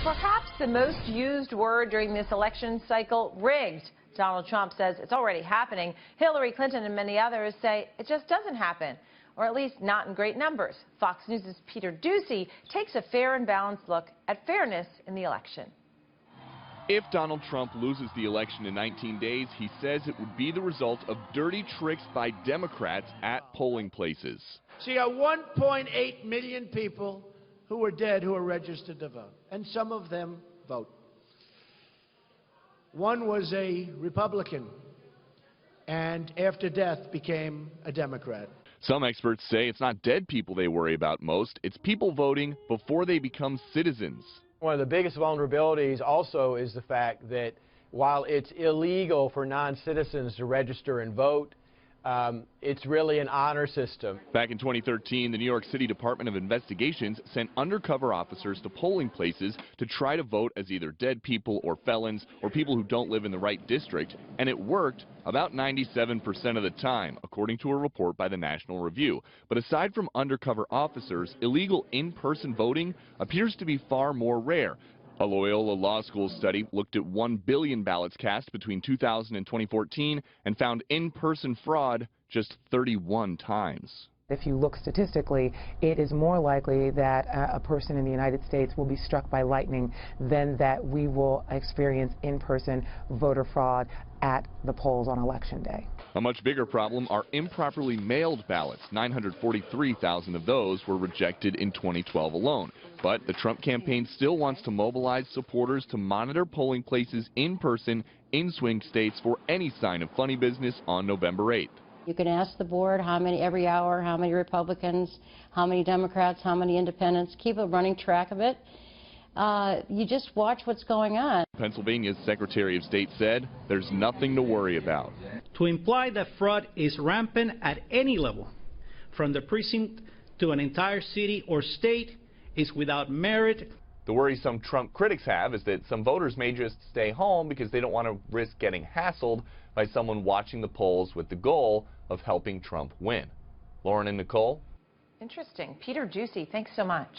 Perhaps the most used word during this election cycle, rigged. Donald Trump says it's already happening. Hillary Clinton and many others say it just doesn't happen, or at least not in great numbers. Fox News' Peter Doocy takes a fair and balanced look at fairness in the election. If Donald Trump loses the election in 19 days, he says it would be the result of dirty tricks by Democrats at polling places. So you got 1.8 million people who are dead who are registered to vote, and some of them vote. One was a Republican, and after death became a Democrat. Some experts say it's not dead people they worry about most, it's people voting before they become citizens. One of the biggest vulnerabilities also is the fact that while it's illegal for non-citizens to register and vote, it's really an honor system. Back in 2013, the New York City Department of Investigations sent undercover officers to polling places to try to vote as either dead people or felons or people who don't live in the right district, and it worked about 97% of the time, according to a report by the National Review. But aside from undercover officers, illegal in-person voting appears to be far more rare. A Loyola Law School study looked at 1 billion ballots cast between 2000 and 2014 and found in-person fraud just 31 times. If you look statistically, it is more likely that a person in the United States will be struck by lightning than that we will experience in-person voter fraud at the polls on Election Day. A much bigger problem are improperly mailed ballots. 943,000 of those were rejected in 2012 alone. But the Trump campaign still wants to mobilize supporters to monitor polling places in person in swing states for any sign of funny business on November 8th. You can ask the board how many every hour, how many Republicans, how many Democrats, how many independents. Keep a running track of it. You just watch what's going on. Pennsylvania's Secretary of State said there's nothing to worry about. To imply that fraud is rampant at any level, from the precinct to an entire city or state, is without merit. The worry some Trump critics have is that some voters may just stay home because they don't want to risk getting hassled by someone watching the polls with the goal of helping Trump win. Lauren and Nicole? Interesting. Peter Doocy, thanks so much.